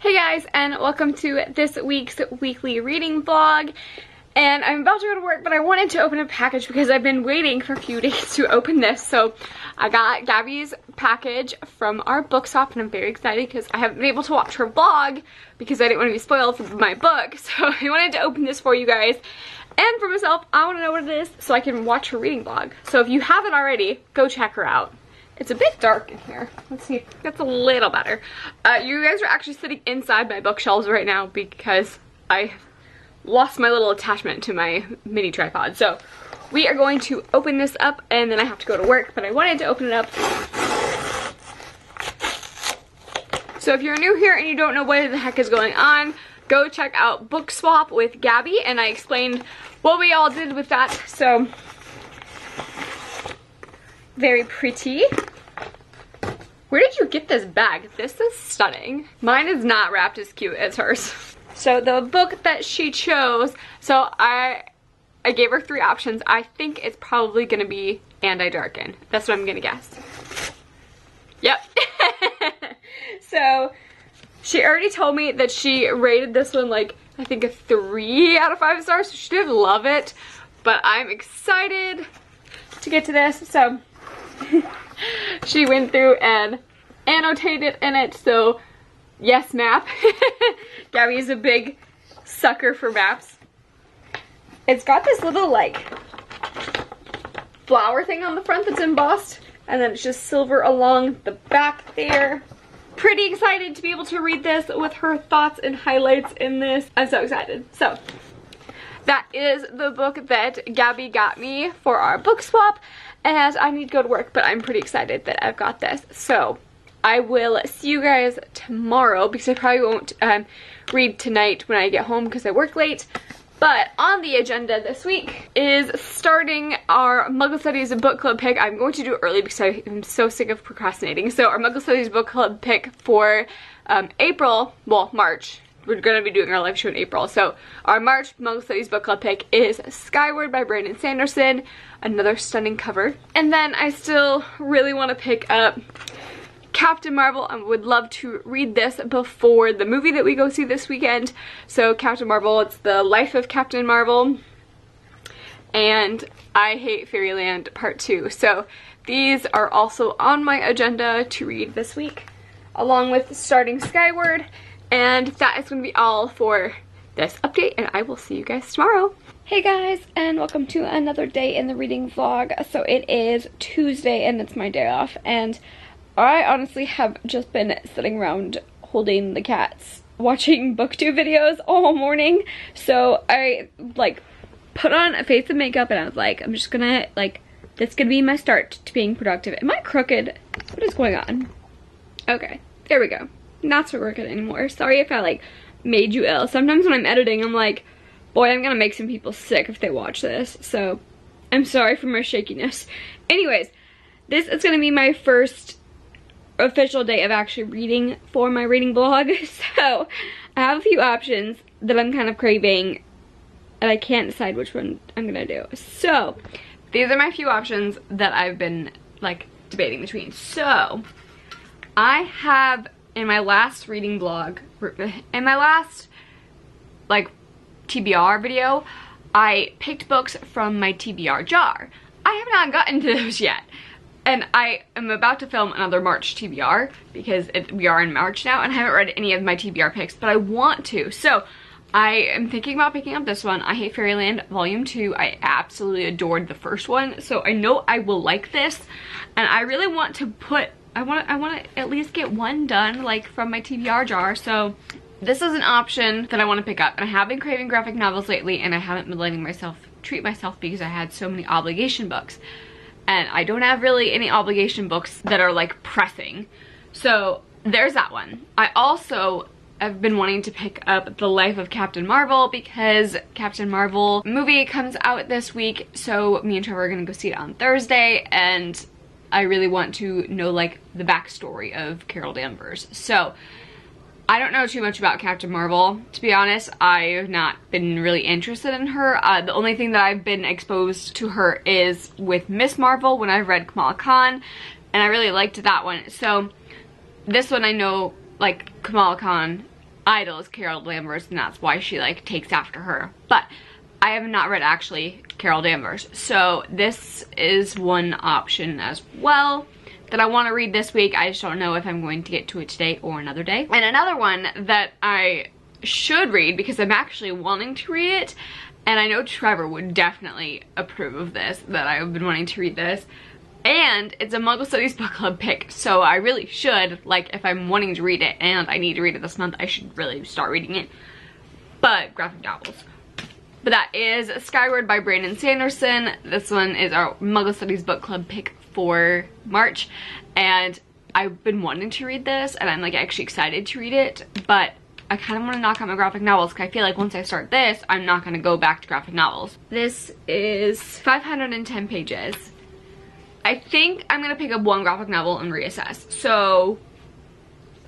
Hey guys, and welcome to this week's weekly reading vlog. And I'm about to go to work, but I wanted to open a package because I've been waiting for a few days to open this. So I got Gabby's package from our book shop, and I'm very excited because I haven't been able to watch her vlog because I didn't want to be spoiled for my book. So I wanted to open this for you guys. And for myself, I want to know what it is so I can watch her reading vlog. So if you haven't already, go check her out. It's a bit dark in here. Let's see if that's a little better. You guys are actually sitting inside my bookshelves right now because I lost my little attachment to my mini tripod. So we are going to open this up and then I have to go to work, but I wanted to open it up. So if you're new here and you don't know what the heck is going on, go check out Book Swap with Gabby, and I explained what we all did with that. So very pretty. Where did you get this bag? This is stunning. Mine is not wrapped as cute as hers. So the book that she chose, so I gave her 3 options. I think it's probably gonna be And I Darken. That's what I'm gonna guess. Yep. So she already told me that she rated this one like, I think a 3 out of 5 stars, so she did love it. But I'm excited to get to this, so she went through and annotated in it, so yes, map. Gabby is a big sucker for maps. It's got this little like flower thing on the front that's embossed, and then it's just silver along the back there. Pretty excited to be able to read this with her thoughts and highlights in this. I'm so excited. So that is the book that Gabby got me for our book swap, and I need to go to work, but I'm pretty excited that I've got this. So I will see you guys tomorrow because I probably won't read tonight when I get home because I work late. But on the agenda this week is starting our Muggle Studies book club pick. I'm going to do it early because I am so sick of procrastinating. So our Muggle Studies book club pick for April, well, March. We're going to be doing our live show in April. So our March Muggle Studies book club pick is Skyward by Brandon Sanderson. Another stunning cover. And then I still really want to pick up Captain Marvel. I would love to read this before the movie that we go see this weekend. So Captain Marvel, it's the life of Captain Marvel. And I Hate Fairyland Part 2. So these are also on my agenda to read this week, along with starting Skyward. And that is going to be all for this update, and I will see you guys tomorrow. Hey guys, and welcome to another day in the reading vlog. So it is Tuesday and it's my day off, and I honestly have just been sitting around holding the cats, watching booktube videos all morning. So I like put on a face of makeup and I was like, I'm just gonna this is gonna be my start to being productive. Am I crooked? What is going on? Okay, there we go. Not so crooked anymore. Sorry if I like made you ill. Sometimes when I'm editing, I'm like, boy, I'm gonna make some people sick if they watch this. So I'm sorry for my shakiness. Anyways, this is gonna be my first official day of actually reading for my reading vlog. So I have a few options that I'm kind of craving and I can't decide which one I'm gonna do. So these are my few options that I've been like debating between. So I have, in my last reading vlog, in my last like TBR video, I picked books from my TBR jar. I have not gotten to those yet. And I am about to film another March TBR because we are in March now, and I haven't read any of my TBR picks, but I want to. So I am thinking about picking up this one, I Hate Fairyland Volume 2. I absolutely adored the first one, so I know I will like this. And I really want to put, I want to at least get one done, like from my TBR jar. So this is an option that I want to pick up. And I have been craving graphic novels lately, and I haven't been letting myself treat myself because I had so many obligation books. And I don't have really any obligation books that are like pressing. So there's that one. I also have been wanting to pick up The Life of Captain Marvel because Captain Marvel movie comes out this week. So me and Trevor are gonna go see it on Thursday, and I really want to know like the backstory of Carol Danvers. So I don't know too much about Captain Marvel, to be honest. I've not been really interested in her. The only thing that I've been exposed to her is with Miss Marvel when I've read Kamala Khan, and I really liked that one. So this one I know, like Kamala Khan, idol is Carol Danvers, and that's why she like takes after her. But I have not read actually Carol Danvers, so this is one option as well that I want to read this week. I just don't know if I'm going to get to it today or another day. And another one that I should read because I'm actually wanting to read it, and I know Trevor would definitely approve of this, that I've been wanting to read this, and it's a Muggle Studies book club pick, so I really should, like, if I'm wanting to read it and I need to read it this month, I should really start reading it. But graphic novels. But that is Skyward by Brandon Sanderson. This one is our Muggle Studies book club pick for March, and I've been wanting to read this, and I'm like actually excited to read it, but I kind of want to knock out my graphic novels because I feel like once I start this, I'm not going to go back to graphic novels. This is 510 pages. I think I'm going to pick up one graphic novel and reassess. So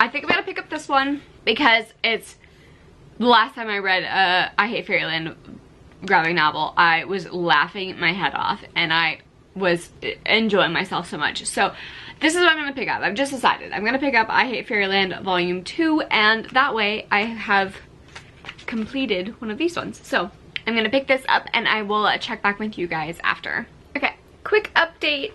I think I'm going to pick up this one because it's the last time I read I Hate Fairyland graphic novel, I was laughing my head off and I was enjoying myself so much. So this is what I'm going to pick up. I've just decided. I'm going to pick up I Hate Fairyland Volume 2, and that way I have completed one of these ones. So I'm going to pick this up and I will check back with you guys after. Okay, quick update.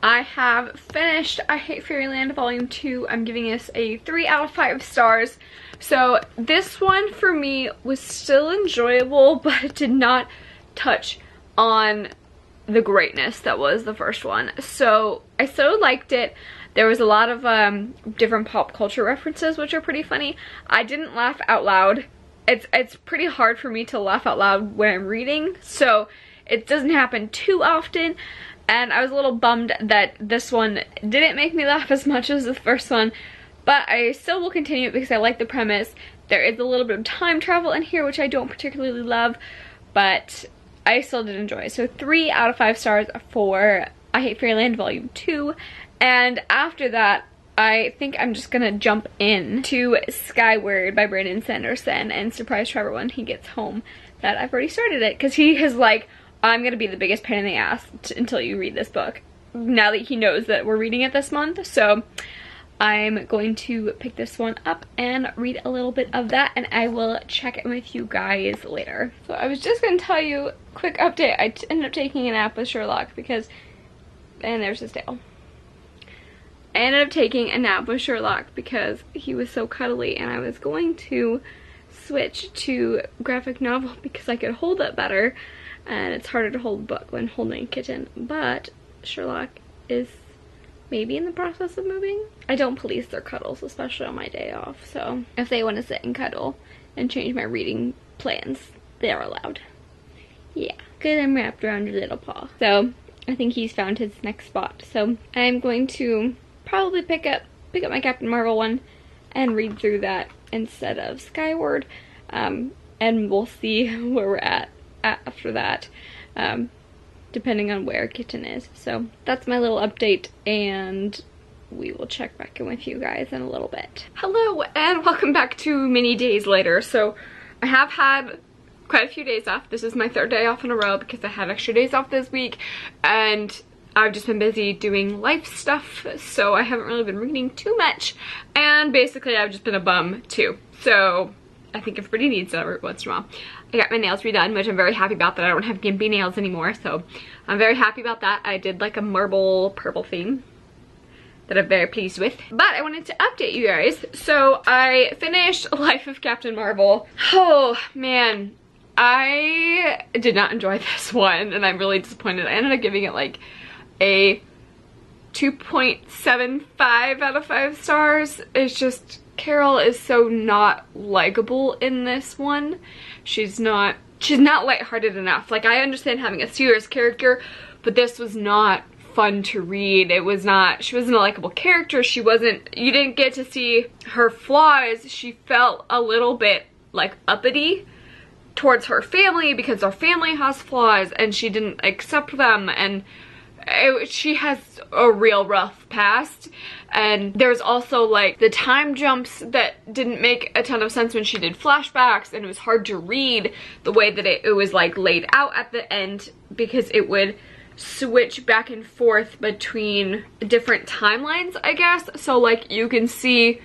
I have finished I Hate Fairyland Volume 2. I'm giving this a 3 out of 5 stars. So this one for me was still enjoyable, but it did not touch on the greatness that was the first one. So I so liked it. There was a lot of different pop culture references, which are pretty funny. I didn't laugh out loud. It's pretty hard for me to laugh out loud when I'm reading, so it doesn't happen too often. And I was a little bummed that this one didn't make me laugh as much as the first one, but I still will continue it because I like the premise. There is a little bit of time travel in here, which I don't particularly love, but I still did enjoy. So 3 out of 5 stars for I Hate Fairyland Volume 2. And after that, I think I'm just gonna jump in to Skyward by Brandon Sanderson and surprise Trevor when he gets home that I've already started it. Because he is like, I'm gonna be the biggest pain in the ass until you read this book, now that he knows that we're reading it this month. So I'm going to pick this one up and read a little bit of that, and I will check in with you guys later. So I was just going to tell you, quick update, I ended up taking a nap with Sherlock because, and there's his tail. I ended up taking a nap with Sherlock because he was so cuddly, and I was going to switch to graphic novel because I could hold it better, and it's harder to hold a book when holding a kitten, but Sherlock is maybe in the process of moving. I don't police their cuddles, especially on my day off, so if they want to sit and cuddle and change my reading plans, they're allowed. Yeah, because I'm wrapped around your little paw. So I think he's found his next spot. So I'm going to probably pick up my Captain Marvel one and read through that instead of Skyward, and we'll see where we're at after that. Depending on where Kitten is. So that's my little update, and we will check back in with you guys in a little bit. Hello and welcome back to many days later. So I have had quite a few days off. This is my 3rd day off in a row because I had extra days off this week, and I've just been busy doing life stuff, so I haven't really been reading too much, and basically I've just been a bum too. So I think everybody needs that every once in a while. I got my nails redone, which I'm very happy about, that I don't have gimpy nails anymore, so I'm very happy about that. I did like a marble purple theme that I'm very pleased with. But I wanted to update you guys. So I finished Life of Captain Marvel. Oh man, I did not enjoy this one, and I'm really disappointed. I ended up giving it like a 2.75 out of 5 stars. It's just, Carol is so not likable in this one. She's not lighthearted enough. Like, I understand having a serious character, but this was not fun to read. It was not, she wasn't a likable character. She wasn't, you didn't get to see her flaws. She felt a little bit like uppity towards her family because her family has flaws and she didn't accept them, and she has a real rough past. And there's also like the time jumps that didn't make a ton of sense when she did flashbacks, and it was hard to read the way that it was like laid out at the end, because it would switch back and forth between different timelines, I guess. So like you can see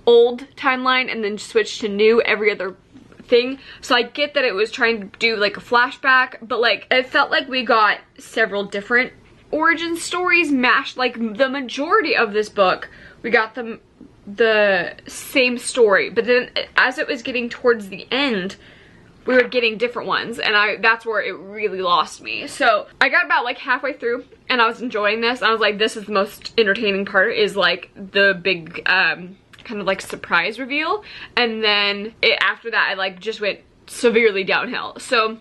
old timeline and then switched to new every other thing. So I get that it was trying to do like a flashback, but like it felt like we got several different origin stories mashed. Like the majority of this book, we got the same story, but then as it was getting towards the end, we were getting different ones, and that's where it really lost me. So I got about like halfway through and I was enjoying this. I was like, this is the most entertaining part, is like the big kind of like surprise reveal, and then after that I like just went severely downhill. So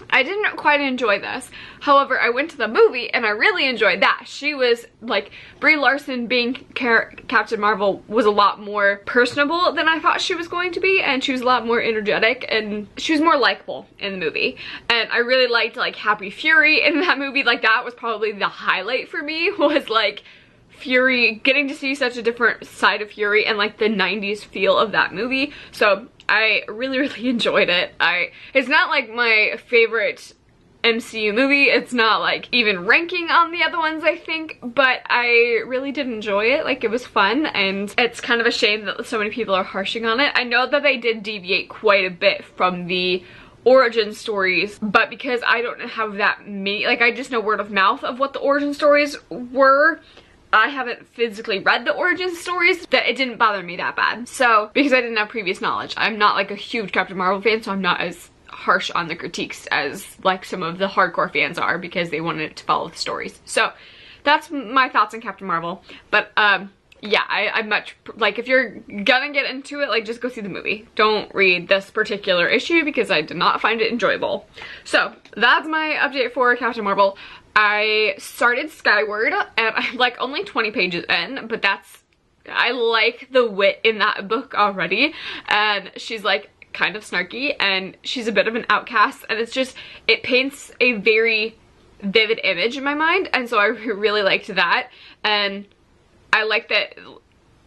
I didn't quite enjoy this. However, I went to the movie and I really enjoyed that. She was like, Brie Larson being Captain Marvel was a lot more personable than I thought she was going to be, and she was a lot more energetic and she was more likable in the movie. And I really liked like Happy Fury in that movie. Like that was probably the highlight for me, was like Fury, getting to see such a different side of Fury and like the 90s feel of that movie. So I really enjoyed it. It's not like my favorite MCU movie. It's not like even ranking on the other ones, I think, but I really did enjoy it. Like it was fun, and it's kind of a shame that so many people are harshing on it. I know that they did deviate quite a bit from the origin stories, but because I don't have that many, like I just know word of mouth of what the origin stories were, I haven't physically read the origin stories, that it didn't bother me that bad. So, because I didn't have previous knowledge, I'm not like a huge Captain Marvel fan, so I'm not as harsh on the critiques as like some of the hardcore fans are, because they wanted to follow the stories. So, that's my thoughts on Captain Marvel. But, yeah, I much, like, if you're gonna get into it, like, just go see the movie. Don't read this particular issue, because I did not find it enjoyable. So, that's my update for Captain Marvel. I started Skyward, and I'm like only 20 pages in, but I like the wit in that book already, and she's like kind of snarky, and she's a bit of an outcast, and it paints a very vivid image in my mind, and so I really liked that. And I like that,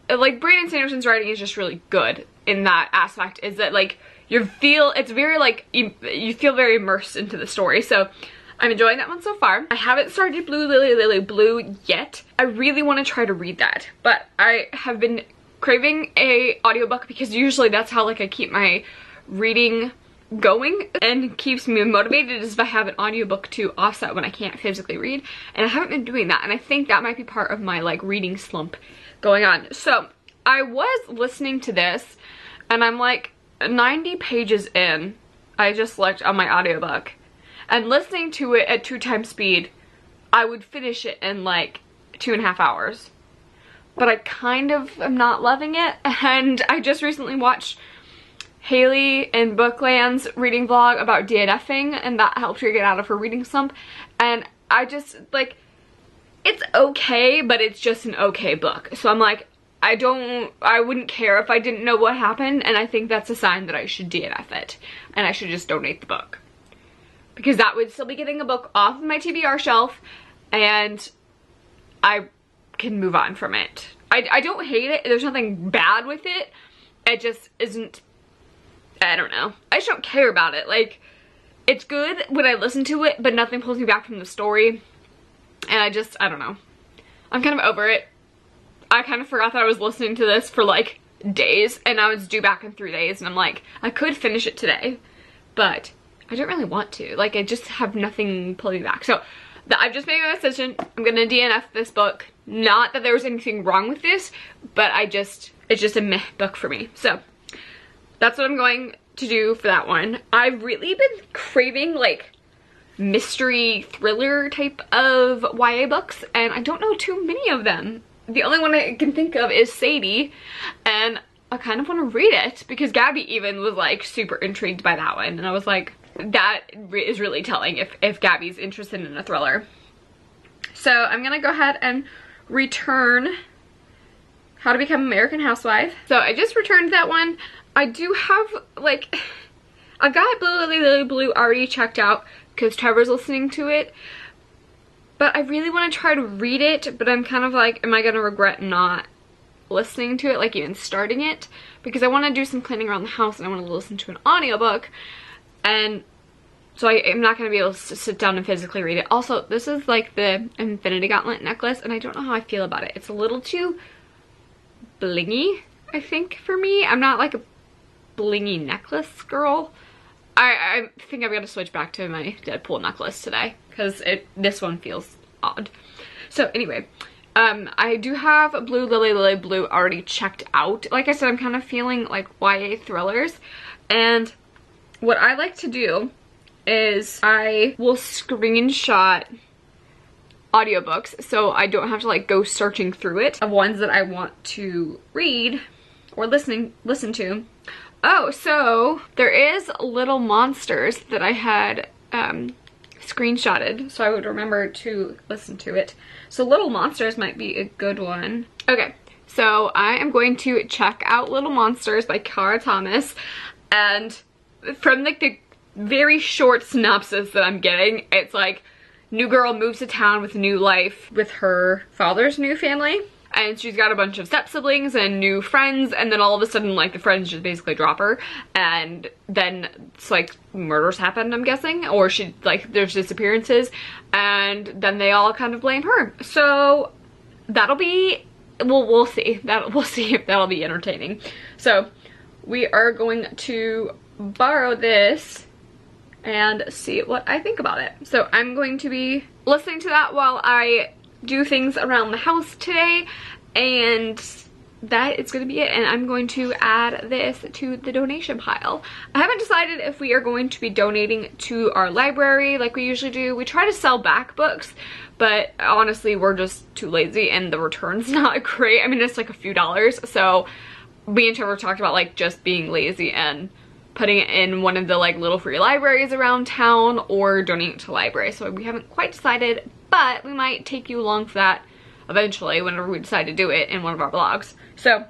like, Brandon Sanderson's writing is just really good in that aspect, is that like it's very like, you feel very immersed into the story. So I'm enjoying that one so far. I haven't started Blue Lily Blue yet. I really want to try to read that, but I have been craving a audiobook, because usually that's how like I keep my reading going and keeps me motivated, is if I have an audiobook to offset when I can't physically read, and I haven't been doing that, and I think that might be part of my like reading slump going on. So I was listening to this, and I'm like 90 pages in. I just looked on my audiobook, and listening to it at 2 times speed, I would finish it in like 2.5 hours. But I kind of am not loving it, and I just recently watched Haley and Bookland's reading vlog about DNFing, and that helped her get out of her reading slump. And I just, like, it's okay, but it's just an okay book. So I'm like, I wouldn't care if I didn't know what happened, and I think that's a sign that I should DNF it, and I should just donate the book. Because that would still be getting a book off of my TBR shelf, and I can move on from it. I don't hate it. There's nothing bad with it. It just isn't, I don't know. I just don't care about it. Like, it's good when I listen to it, but nothing pulls me back from the story. And I don't know. I'm kind of over it. I kind of forgot that I was listening to this for like days, and I was due back in 3 days, and I'm like, I could finish it today, but I don't really want to. Like, I just have nothing pulling me back. So I've just made my decision. I'm gonna DNF this book. Not that there was anything wrong with this, but it's just a meh book for me. So that's what I'm going to do for that one. I've really been craving like mystery thriller type of YA books, and I don't know too many of them. The only one I can think of is Sadie, and I kind of want to read it, because Gabby even was like super intrigued by that one, and I was like, that is really telling if Gabby's interested in a thriller. So I'm gonna go ahead and return How to Become American Housewife. So I just returned that one. I do have, like, I've got Blue Lily Blue already checked out because Trevor's listening to it, but I really want to try to read it, but I'm kind of like, am I gonna regret not listening to it, like even starting it? Because I want to do some cleaning around the house, and I want to listen to an audiobook, and so I am not going to be able to sit down and physically read it. Also, this is like the Infinity Gauntlet necklace, and I don't know how I feel about it. It's a little too blingy, I think, for me. I'm not like a blingy necklace girl. I think I'm gonna switch back to my Deadpool necklace today because this one feels odd. So anyway, I do have Blue Lily Lily Blue already checked out. Like I said, I'm kind of feeling like YA thrillers, and what I like to do is I will screenshot audiobooks so I don't have to like go searching through it of ones that I want to read or listen to. Oh, so there is Little Monsters that I had screenshotted so I would remember to listen to it. So Little Monsters might be a good one. Okay, so I am going to check out Little Monsters by Cara Thomas, and from like the very short synopsis that I'm getting, it's like new girl moves to town with new life with her father's new family, and she's got a bunch of step siblings and new friends, and then all of a sudden like the friends just basically drop her, and then it's like murders happen, I'm guessing, or she like there's disappearances, and then they all kind of blame her. So that'll be, we'll see if that'll be entertaining. So we are going to borrow this and see what I think about it. So I'm going to be listening to that while I do things around the house today, and that is going to be it. And I'm going to add this to the donation pile. I haven't decided if we are going to be donating to our library like we usually do. We try to sell back books, but honestly we're just too lazy and the return's not great. I mean, it's like a few dollars. So me and Trevor talked about like just being lazy and putting it in one of the like little free libraries around town or donating it to the library. So we haven't quite decided, but we might take you along for that eventually whenever we decide to do it in one of our vlogs. So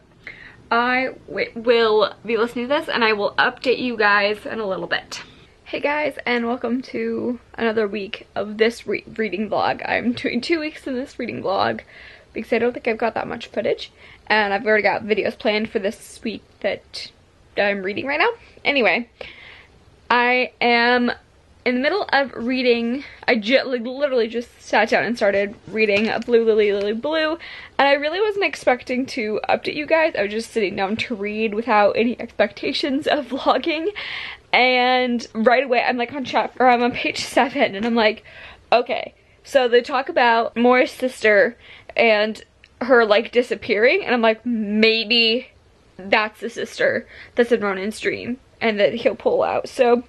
I will be listening to this and I will update you guys in a little bit. Hey guys, and welcome to another week of this reading vlog. I'm doing 2 weeks in this reading vlog because I don't think I've got that much footage, and I've already got videos planned for this week that I'm reading right now. Anyway, I am in the middle of reading. I literally just sat down and started reading Blue Lily Lily Blue, and I really wasn't expecting to update you guys. I was just sitting down to read without any expectations of vlogging, and right away I'm like I'm on page 7, and I'm like, okay, so they talk about Moira's sister and her like disappearing, and I'm like, maybe that's the sister that's in Ronan's dream and that he'll pull out. So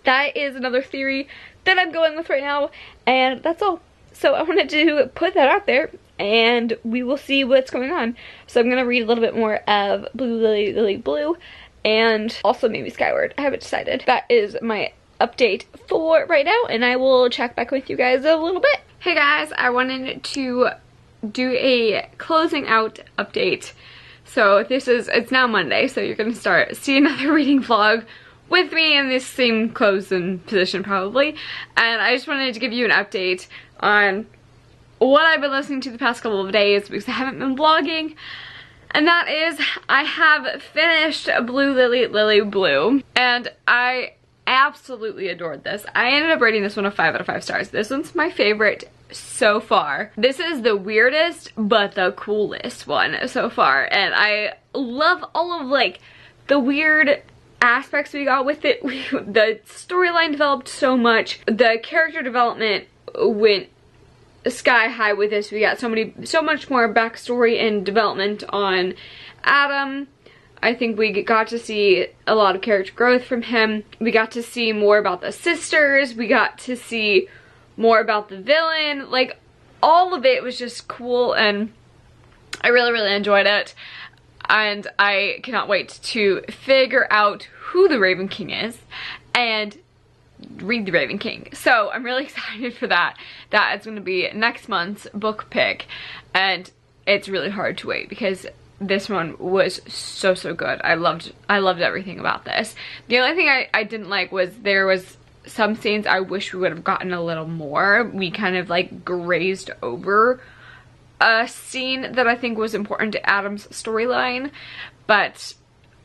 that is another theory that I'm going with right now, and that's all. So I wanted to put that out there and we will see what's going on. So I'm gonna read a little bit more of Blue Lily Lily Blue and also maybe Skyward. I haven't decided. That is my update for right now, and I will check back with you guys a little bit. Hey guys, I wanted to do a closing out update. So it's now Monday, so you're gonna start see another reading vlog with me in this same closing position probably. And I just wanted to give you an update on what I've been listening to the past couple of days because I haven't been vlogging. And that is, I have finished Blue Lily Lily Blue, and I absolutely adored this. I ended up rating this one a 5 out of 5 stars. This one's my favorite so far. This is the weirdest but the coolest one so far, and I love all of like the weird aspects we got with it. The storyline developed so much. The character development went sky high with this. We got so much more backstory and development on Adam. I think we got to see a lot of character growth from him. We got to see more about the sisters. We got to see more about the villain. Like, all of it was just cool, and I really, really enjoyed it. And I cannot wait to figure out who the Raven King is and read the Raven King. So I'm really excited for that. That is going to be next month's book pick, and it's really hard to wait because this one was so good. I loved everything about this. The only thing I didn't like was there was some scenes I wish we would have gotten a little more. We kind of like grazed over a scene that I think was important to Adam's storyline, but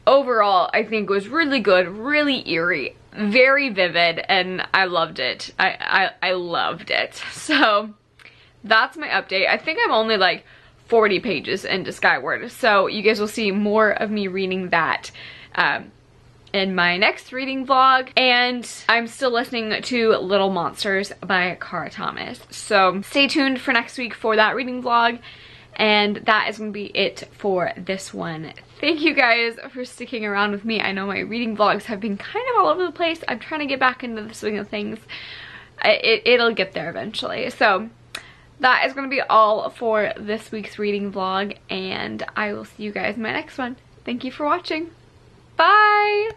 overall I think was really good, really eerie, very vivid, and I loved it. I loved it. So that's my update. I think I'm only like 40 pages into Skyward. So you guys will see more of me reading that in my next reading vlog. And I'm still listening to Little Monsters by Cara Thomas. So stay tuned for next week for that reading vlog. And that is going to be it for this one. Thank you guys for sticking around with me. I know my reading vlogs have been kind of all over the place. I'm trying to get back into the swing of things. It'll get there eventually. So that is going to be all for this week's reading vlog. And I will see you guys in my next one. Thank you for watching. Bye!